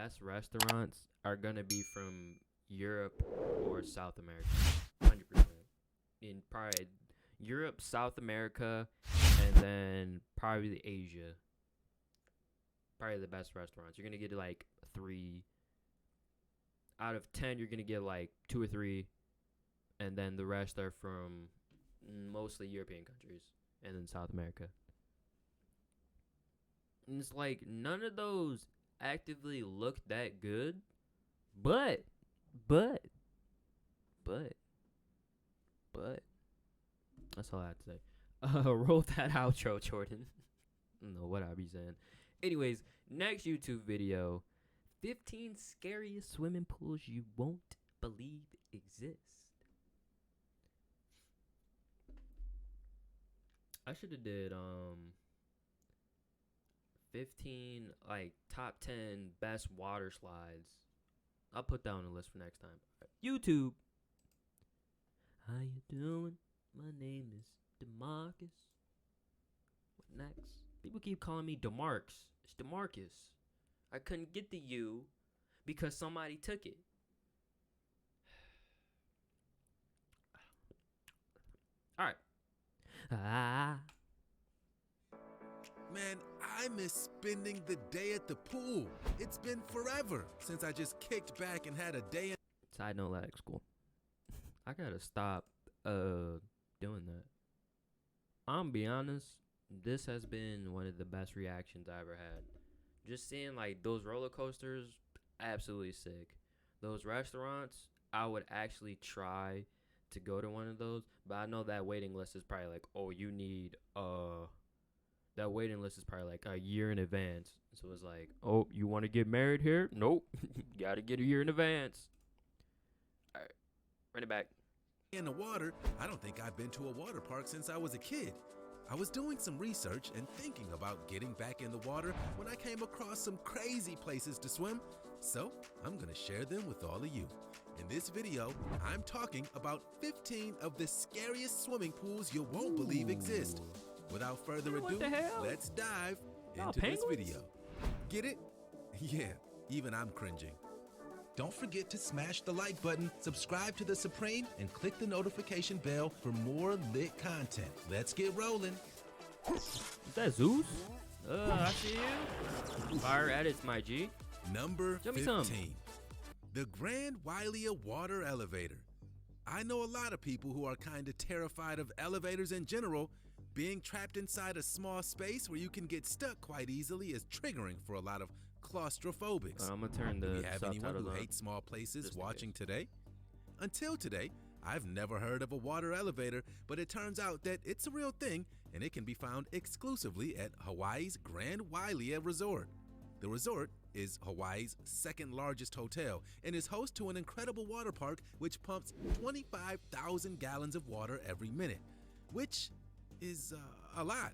best restaurants are gonna be from Europe or South America, 100%. In probably Europe, South America, and then probably Asia. Probably the best restaurants. You're gonna get like 3 out of 10. You're gonna get like 2 or 3, and then the rest are from mostly European countries and then South America. And it's like none of those actively look that good, but that's all I have to say. Roll that outro, Jordan. I don't know what I be saying. Anyways, next YouTube video, 15 scariest swimming pools you won't believe exist. I should have did 15 like top 10 best water slides. I'll put that on the list for next time. YouTube. How you doing? My name is Demarcxs. What next? People keep calling me Demarcxs. It's Demarcxs. I couldn't get the U because somebody took it. All right. Man, I miss spending the day at the pool. It's been forever since I just kicked back and had a day in. Side note, like school. I gotta stop doing that. I'm be honest, this has been one of the best reactions I ever had. Just seeing like those roller coasters, absolutely sick. Those restaurants, I would actually try to go to one of those, but I know that waiting list is probably like, oh, you need that waiting list is probably like a year in advance. So it's like, oh, you want to get married here? Nope. Gotta get a year in advance. All right, run it back. In the water, I don't think I've been to a water park since I was a kid. I was doing some research and thinking about getting back in the water when I came across some crazy places to swim. So I'm gonna share them with all of you. In this video, I'm talking about 15 of the scariest swimming pools you won't believe exist. Without further ado, let's dive into this video. Get it? Yeah, even I'm cringing. Don't forget to smash the like button, subscribe to The Supreme, and click the notification bell for more lit content. Let's get rolling. Is that Zeus? I see you. Fire edits, my G. Number Show me 15. some. The Grand Wailea Water Elevator. I know a lot of people who are kind of terrified of elevators in general. Being trapped inside a small space where you can get stuck quite easily is triggering for a lot of claustrophobics. I'm gonna turn Do the we have anyone subtitles who on. hates small places Just in watching case. today? Until today, I've never heard of a water elevator, but it turns out that it's a real thing and it can be found exclusively at Hawaii's Grand Wailea Resort. The resort is Hawaii's second largest hotel and is host to an incredible water park which pumps 25,000 gallons of water every minute, which is a lot.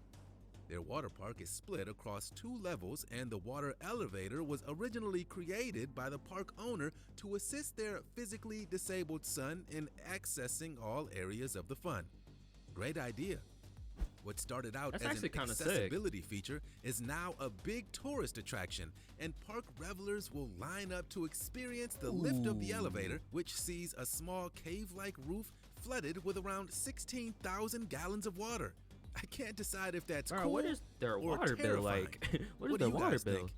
Their water park is split across 2 levels, and the water elevator was originally created by the park owner to assist their physically disabled son in accessing all areas of the fun. Great idea. What started out That's as actually an kinda sick. accessibility feature is now a big tourist attraction, and park revelers will line up to experience the lift of the elevator, which sees a small cave-like roof flooded with around 16,000 gallons of water. I can't decide if that's Bro, cool what is their or water bill terrifying. like? What is do their you water guys bill? think?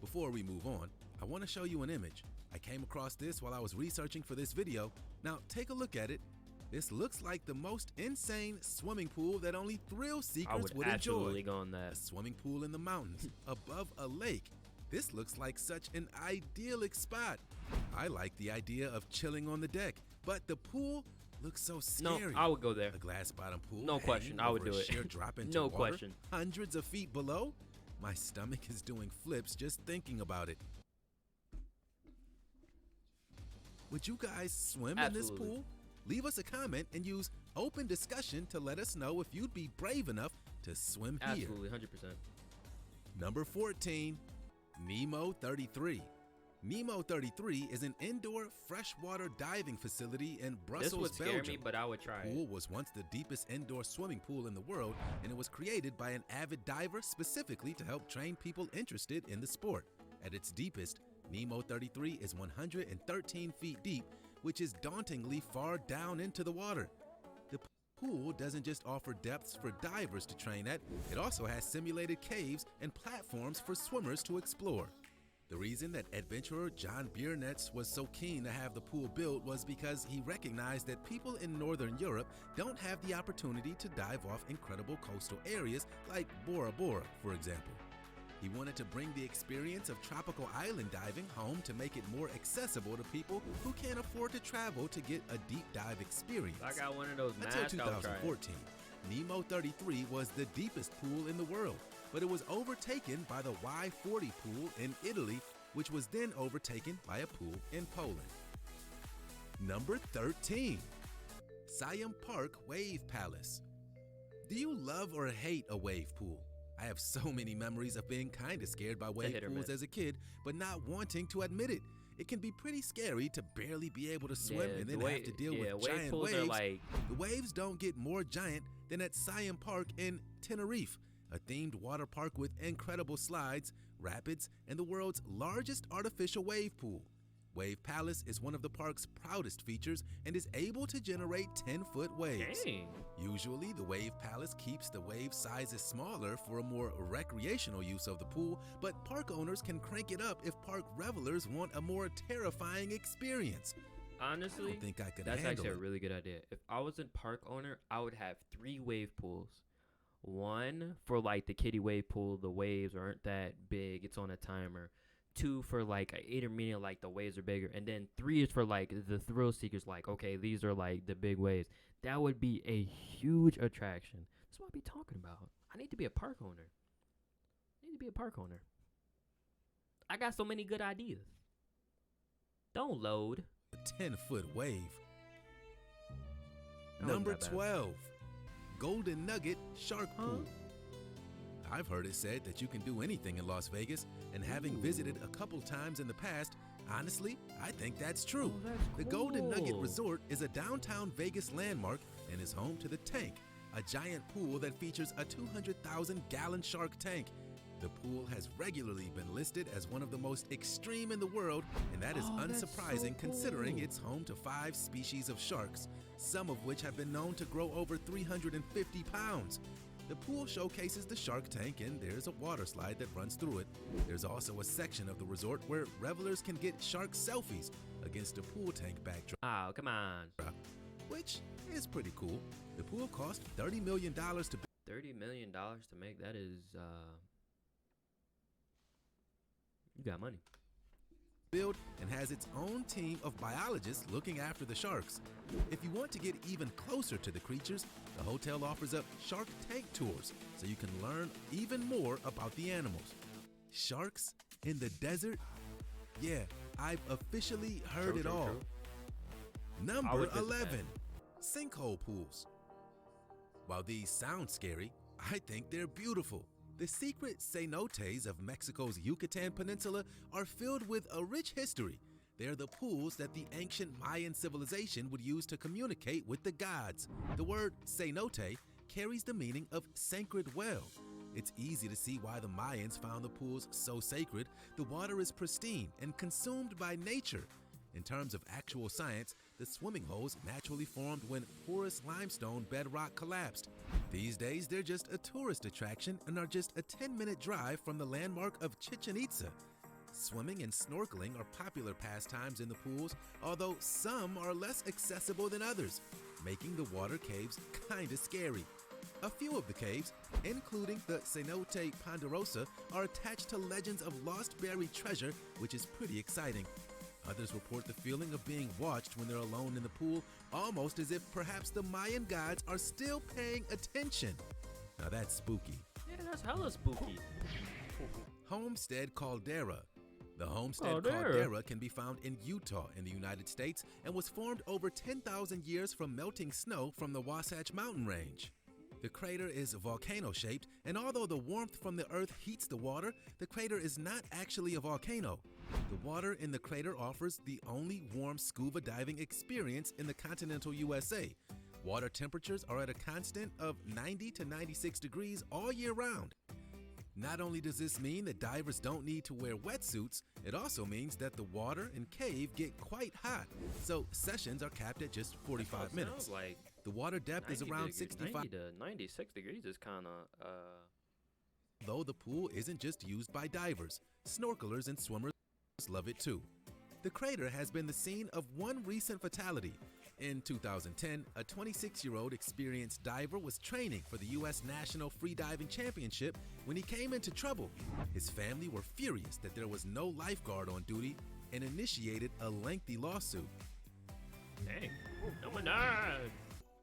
Before we move on, I want to show you an image. I came across this while I was researching for this video. Now take a look at it. This looks like the most insane swimming pool that only thrill I seekers would enjoy. absolutely go on that. A swimming pool in the mountains above a lake. This looks like such an idyllic spot. I like the idea of chilling on the deck, but the pool looks so No, scary. I would go there. A glass bottom pool. No question, I would hanging do over it. a sheer drop into No water, question. hundreds of feet below. My stomach is doing flips just thinking about it. Would you guys swim in this Absolutely. pool? Leave us a comment and use open discussion to let us know if you'd be brave enough to swim here. Absolutely, 100%. Number 14, Nemo 33. Nemo 33 is an indoor freshwater diving facility in This Brussels, would scare Belgium. me, but I would try The it. pool was once the deepest indoor swimming pool in the world, and it was created by an avid diver specifically to help train people interested in the sport. At its deepest, Nemo 33 is 113 feet deep, which is dauntingly far down into the water. The pool doesn't just offer depths for divers to train at, it also has simulated caves and platforms for swimmers to explore. The reason that adventurer John Biernertz was so keen to have the pool built was because he recognized that people in Northern Europe don't have the opportunity to dive off incredible coastal areas like Bora Bora, for example. He wanted to bring the experience of tropical island diving home to make it more accessible to people who can't afford to travel to get a deep dive experience. I got one of those Until masks. 2014, Nemo 33 was the deepest pool in the world, but it was overtaken by the Y40 pool in Italy, which was then overtaken by a pool in Poland. Number 13, Siam Park Wave Palace. Do you love or hate a wave pool? I have so many memories of being kinda scared by wave pools as a kid, but not wanting to admit it. It can be pretty scary to barely be able to swim and then have to deal with giant pools waves. Are like... The waves don't get more giant than at Siam Park in Tenerife, a themed water park with incredible slides, rapids, and the world's largest artificial wave pool. Wave Palace is one of the park's proudest features and is able to generate 10-foot waves. Dang. Usually, the Wave Palace keeps the wave sizes smaller for a more recreational use of the pool, but park owners can crank it up if park revelers want a more terrifying experience. Honestly, I don't think I could that's handle actually it. a really good idea. If I was a park owner, I would have 3 wave pools. One for like the kiddie wave pool, the waves aren't that big, it's on a timer. 2 for like an intermediate, like the waves are bigger, and then 3 is for like the thrill seekers, like okay, these are like the big waves. That would be a huge attraction. That's what I be talking about. I need to be a park owner. I got so many good ideas. Don't load. A 10-foot wave. That Number wasn't that bad. 12, Golden Nugget Shark Huh? Pool. I've heard it said that you can do anything in Las Vegas, and having visited a couple times in the past, honestly, I think that's true. Oh, that's The Golden Nugget cool. Resort is a downtown Vegas landmark and is home to the Tank, a giant pool that features a 200,000-gallon shark tank. The pool has regularly been listed as one of the most extreme in the world, and that is That's unsurprising so considering cool. it's home to 5 species of sharks, some of which have been known to grow over 350 pounds. The pool showcases the shark tank, and there's a water slide that runs through it. There's also a section of the resort where revelers can get shark selfies against a pool tank backdrop, Oh, come on. which is pretty cool. The pool cost $30 million to $30 million to make, that is, you got money. build and has its own team of biologists looking after the sharks. If you want to get even closer to the creatures, the hotel offers up shark tank tours so you can learn even more about the animals. Sharks in the desert? Yeah, I've officially heard True, it true, all. true. I Number would visit 11, sinkhole pools. While these sound scary, I think they're beautiful. The secret cenotes of Mexico's Yucatan Peninsula are filled with a rich history. They're the pools that the ancient Mayan civilization would use to communicate with the gods. The word cenote carries the meaning of sacred well. It's easy to see why the Mayans found the pools so sacred. The water is pristine and consumed by nature. In terms of actual science, the swimming holes naturally formed when porous limestone bedrock collapsed. These days, they're just a tourist attraction and are just a 10-minute drive from the landmark of Chichen Itza. Swimming and snorkeling are popular pastimes in the pools, although some are less accessible than others, making the water caves kinda scary. A few of the caves, including the Cenote Ponderosa, are attached to legends of lost buried treasure, which is pretty exciting. Others report the feeling of being watched when they're alone in the pool, almost as if perhaps the Mayan gods are still paying attention. Now that's spooky. Yeah, that's hella spooky. Homestead Caldera. The Homestead Caldera. Caldera can be found in Utah in the United States and was formed over 10,000 years from melting snow from the Wasatch Mountain Range. The crater is volcano-shaped, and although the warmth from the earth heats the water, the crater is not actually a volcano. The water in the crater offers the only warm scuba diving experience in the continental USA. Water temperatures are at a constant of 90 to 96 degrees all year round. Not only does this mean that divers don't need to wear wetsuits, it also means that the water and cave get quite hot, so sessions are capped at just 45 minutes. Sounds like The water depth is around 65, 90 to 96 degrees is kind of though the pool isn't just used by divers. Snorkelers and swimmers love it too. The crater has been the scene of one recent fatality. In 2010, a 26-year-old experienced diver was training for the U.S. National Freediving Championship when he came into trouble. His family were furious that there was no lifeguard on duty and initiated a lengthy lawsuit. dang. No one died.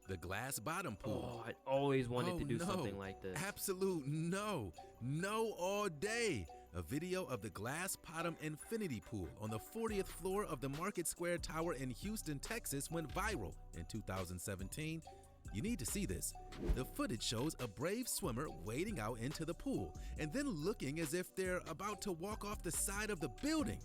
The glass bottom pool. Oh, I always wanted to do no. something like this. Absolute no. No all day. A video of the glass bottom infinity pool on the 40th floor of the Market Square Tower in Houston, Texas went viral in 2017. You need to see this. The footage shows a brave swimmer wading out into the pool and then looking as if they're about to walk off the side of the building.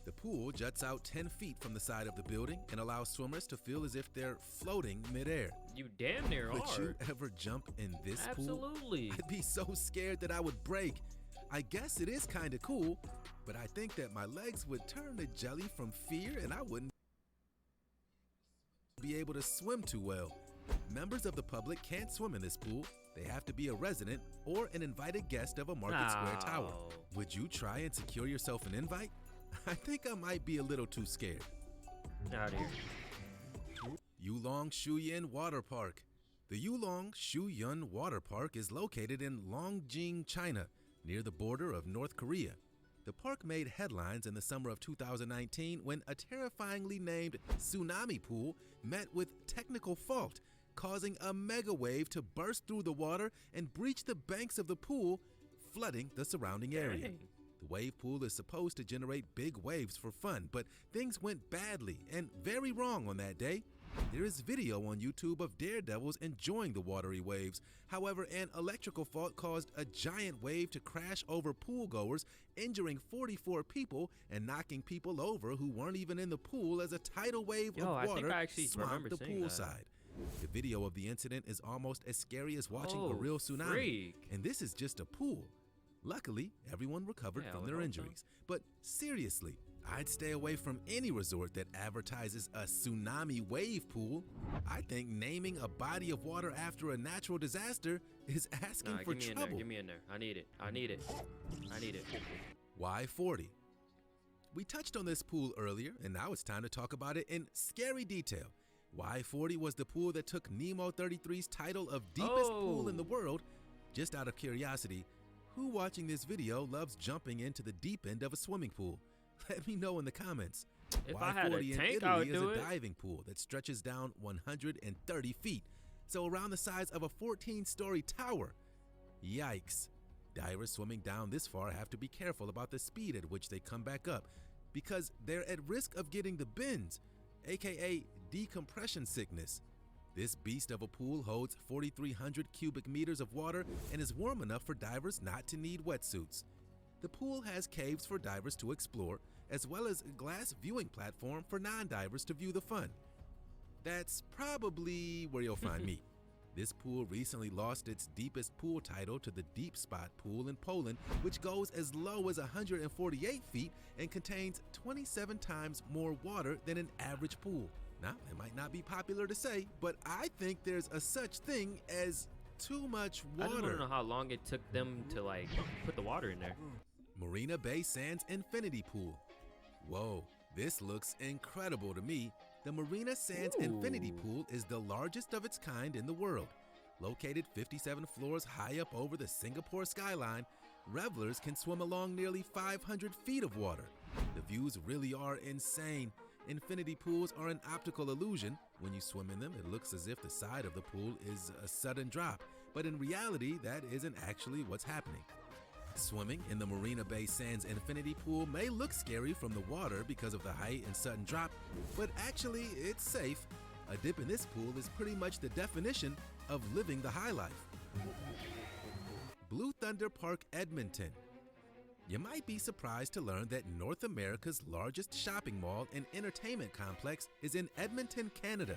The pool juts out 10 feet from the side of the building and allows swimmers to feel as if they're floating midair. You damn near Would are. you ever jump in this pool? Absolutely. I'd be so scared that I would break. I guess it is kind of cool, but I think that my legs would turn to jelly from fear and I wouldn't be able to swim too well. Members of the public can't swim in this pool. They have to be a resident or an invited guest of a Market Square Tower. No. Would you try and secure yourself an invite? I think I might be a little too scared. Out here. Yulong Shuyan Water Park. The Yulong Shuyan Water Park is located in Longjing, China, near the border of North Korea. The park made headlines in the summer of 2019 when a terrifyingly named tsunami pool met with technical fault, causing a mega wave to burst through the water and breach the banks of the pool, flooding the surrounding area. Dang. The wave pool is supposed to generate big waves for fun, but things went badly and very wrong on that day. There is video on YouTube of daredevils enjoying the watery waves. However, an electrical fault caused a giant wave to crash over pool goers, injuring 44 people and knocking people over who weren't even in the pool as a tidal wave Yo, I of think water I actually swamped remember the seeing that. poolside. The video of the incident is almost as scary as watching a Oh, real tsunami. freak. And this is just a pool. Luckily, everyone recovered Yeah, I from would their hope so. injuries. But seriously, I'd stay away from any resort that advertises a tsunami wave pool. I think naming a body of water after a natural disaster is asking Nah, for give me in trouble. there. Give me in there. I need it. I need it. I need it. Y40. We touched on this pool earlier, and now it's time to talk about it in scary detail. Y40 was the pool that took Nemo 33's title of deepest pool in the world. Just out of curiosity, who watching this video loves jumping into the deep end of a swimming pool? Let me know in the comments. If I had a Y40 in tank, I would Italy is do a it. diving pool that stretches down 130 feet, so around the size of a 14-story tower. Yikes. Divers swimming down this far have to be careful about the speed at which they come back up, because they're at risk of getting the bends, aka decompression sickness. This beast of a pool holds 4,300 cubic meters of water and is warm enough for divers not to need wetsuits. The pool has caves for divers to explore, as well as a glass viewing platform for non-divers to view the fun. That's probably where you'll find me. This pool recently lost its deepest pool title to the Deep Spot pool in Poland, which goes as low as 148 feet and contains 27 times more water than an average pool. Now, it might not be popular to say, but I think there's a such thing as too much I just want water. to know how long it took them to like put the water in there. Marina Bay Sands Infinity Pool. Whoa, this looks incredible to me. The Marina Sands Infinity Ooh. Pool is the largest of its kind in the world. Located 57 floors high up over the Singapore skyline, revelers can swim along nearly 500 feet of water. The views really are insane. Infinity pools are an optical illusion. When you swim in them, it looks as if the side of the pool is a sudden drop, but in reality, that isn't actually what's happening. Swimming in the Marina Bay Sands Infinity Pool may look scary from the water because of the height and sudden drop, but actually it's safe. A dip in this pool is pretty much the definition of living the high life. Blue Thunder Park, Edmonton. You might be surprised to learn that North America's largest shopping mall and entertainment complex is in Edmonton, Canada.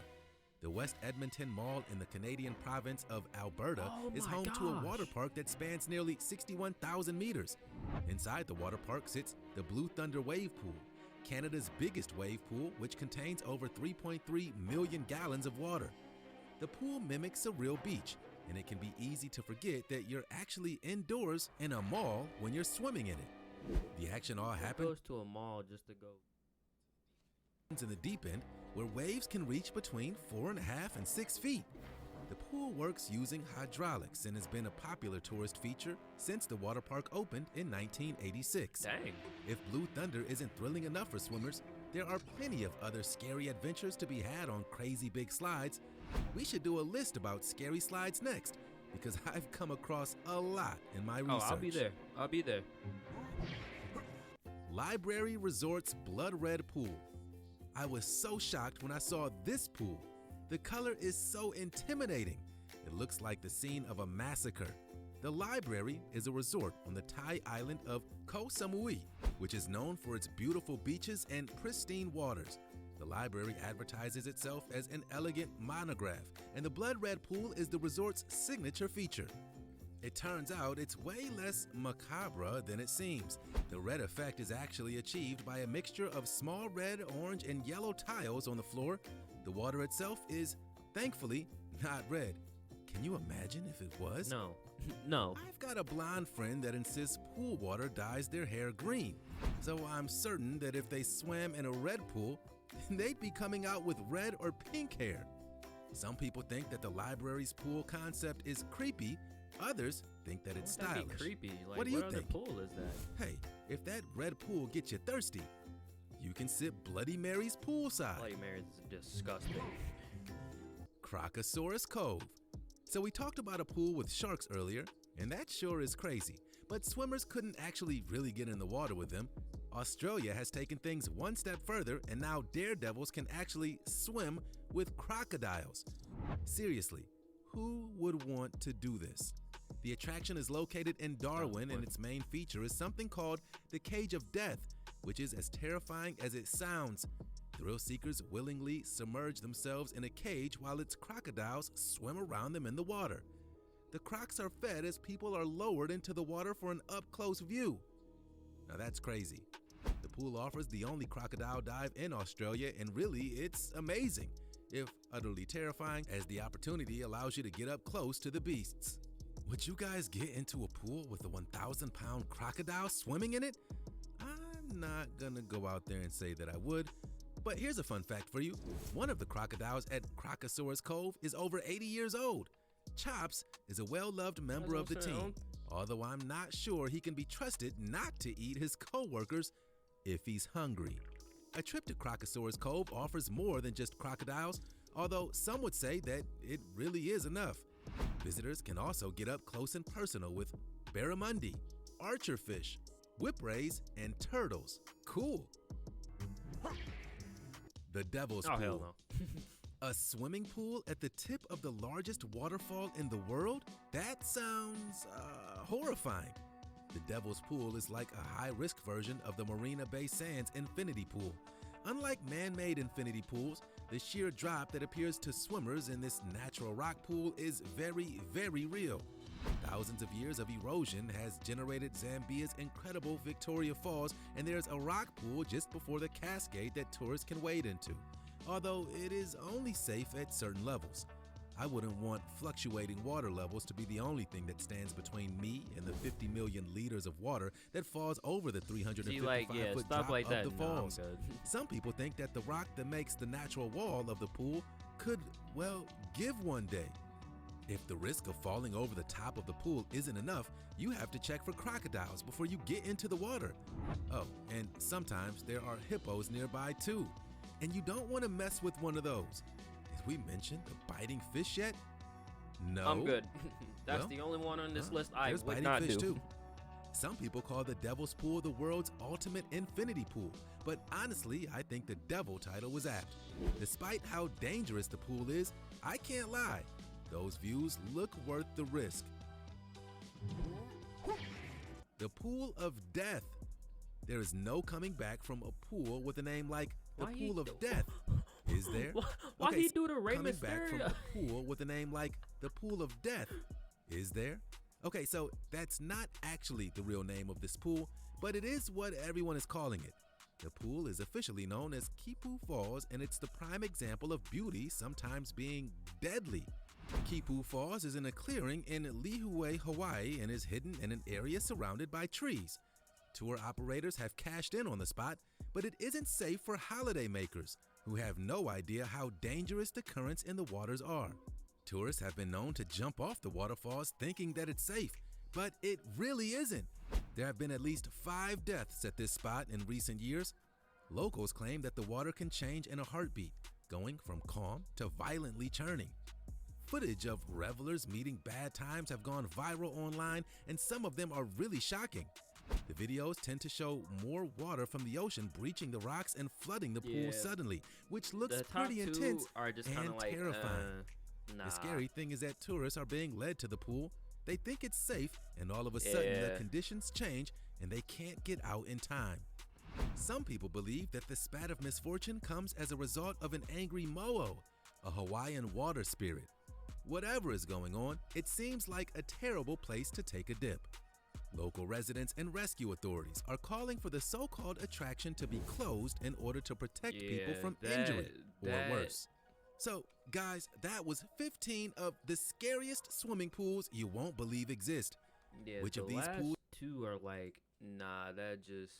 The West Edmonton Mall in the Canadian province of Alberta Oh is my home to a water gosh. park that spans nearly 61,000 meters. Inside the water park sits the Blue Thunder Wave Pool, Canada's biggest wave pool, which contains over 3.3 million gallons of water. The pool mimics a real beach, and it can be easy to forget that you're actually indoors in a mall when you're swimming in it. The action all Who happens goes to a mall just to go? in the deep end, where waves can reach between 4.5 and 6 feet. The pool works using hydraulics and has been a popular tourist feature since the water park opened in 1986. Dang. If Blue Thunder isn't thrilling enough for swimmers, there are plenty of other scary adventures to be had on crazy big slides. We should do a list about scary slides next, because I've come across a lot in my research. Oh, I'll be there. I'll be there. Library Resort's Blood Red Pool. I was so shocked when I saw this pool. The color is so intimidating. It looks like the scene of a massacre. The library is a resort on the Thai island of Koh Samui, which is known for its beautiful beaches and pristine waters. The library advertises itself as an elegant monograph, and the blood red pool is the resort's signature feature. It turns out it's way less macabre than it seems. The red effect is actually achieved by a mixture of small red, orange, and yellow tiles on the floor. The water itself is, thankfully, not red. Can you imagine if it was? No. No. I've got a blonde friend that insists pool water dyes their hair green. So I'm certain that if they swam in a red pool, they'd be coming out with red or pink hair. Some people think that the library's pool concept is creepy. Others think that it's That'd stylish. be creepy. Like, What do you other think? pool is that? Hey, if that red pool gets you thirsty, you can sip Bloody Mary's poolside. Bloody Mary's disgusting. Crocosaurus Cove. So we talked about a pool with sharks earlier, and that sure is crazy. But swimmers couldn't actually really get in the water with them. Australia has taken things one step further, and now daredevils can actually swim with crocodiles. Seriously, who would want to do this? The attraction is located in Darwin, and its main feature is something called the Cage of Death, which is as terrifying as it sounds. Thrill seekers willingly submerge themselves in a cage while its crocodiles swim around them in the water. The crocs are fed as people are lowered into the water for an up-close view. Now that's crazy. The pool offers the only crocodile dive in Australia, and really, it's amazing, if utterly terrifying, as the opportunity allows you to get up close to the beasts. Would you guys get into a pool with a 1,000-pound crocodile swimming in it? I'm not gonna go out there and say that I would, but here's a fun fact for you. One of the crocodiles at Crocosaurus Cove is over 80 years old. Chops is a well-loved member of the team, although I'm not sure he can be trusted not to eat his co-workers if he's hungry. A trip to Crocosaurus Cove offers more than just crocodiles, although some would say that it really is enough. Visitors can also get up close and personal with barramundi, archerfish, whiprays, and turtles. Cool. The Devil's Pool. Oh, hell no. A swimming pool at the tip of the largest waterfall in the world? That sounds horrifying. The Devil's Pool is like a high-risk version of the Marina Bay Sands infinity pool. Unlike man-made infinity pools, the sheer drop that appears to swimmers in this natural rock pool is very, very real. Thousands of years of erosion has generated Zambia's incredible Victoria Falls, and there's a rock pool just before the cascade that tourists can wade into, although it is only safe at certain levels. I wouldn't want fluctuating water levels to be the only thing that stands between me and the 50 million liters of water that falls over the 355-foot drop like of that. the No, falls. I'm good. Some people think that the rock that makes the natural wall of the pool could, well, give one day. If the risk of falling over the top of the pool isn't enough, you have to check for crocodiles before you get into the water. Oh, and sometimes there are hippos nearby too. And you don't want to mess with one of those. Did we mention the biting fish yet? No. I'm good. That's Well, the only one on this list I there's would biting not fish do. too. Some people call the Devil's Pool the world's ultimate infinity pool, but honestly, I think the devil title was apt. Despite how dangerous the pool is, I can't lie. Those views look worth the risk. The Pool of Death. There is no coming back from a pool with a name like the Why Pool you of do- Death. Is there? Why Okay, he do the Rey coming back from Mysterio? a pool with a name like the Pool of Death. Is there? Okay, so that's not actually the real name of this pool, but it is what everyone is calling it. The pool is officially known as Kipu Falls, and it's the prime example of beauty sometimes being deadly. Kipu Falls is in a clearing in Lihue, Hawaii, and is hidden in an area surrounded by trees. Tour operators have cashed in on the spot, but it isn't safe for holidaymakers who have no idea how dangerous the currents in the waters are. Tourists have been known to jump off the waterfalls thinking that it's safe, but it really isn't. There have been at least 5 deaths at this spot in recent years. Locals claim that the water can change in a heartbeat, going from calm to violently churning. Footage of revelers meeting bad times have gone viral online, and some of them are really shocking. The videos tend to show more water from the ocean breaching the rocks and flooding the pool suddenly, which looks The top pretty two intense are just and kind of like, terrifying. nah. The scary thing is that tourists are being led to the pool. They think it's safe, and all of a sudden the conditions change and they can't get out in time. Some people believe that the spat of misfortune comes as a result of an angry mo'o, a Hawaiian water spirit. Whatever is going on, it seems like a terrible place to take a dip. Local residents and rescue authorities are calling for the so-called attraction to be closed in order to protect people from injury or worse. So, guys, that was 15 of the scariest swimming pools you won't believe exist. Yeah, Which the of these last pools? 2 are like, nah, that just,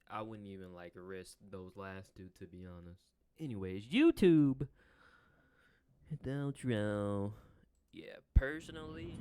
I wouldn't even like risk those last 2, to be honest. Anyways, YouTube. Hit the outro. Yeah, personally,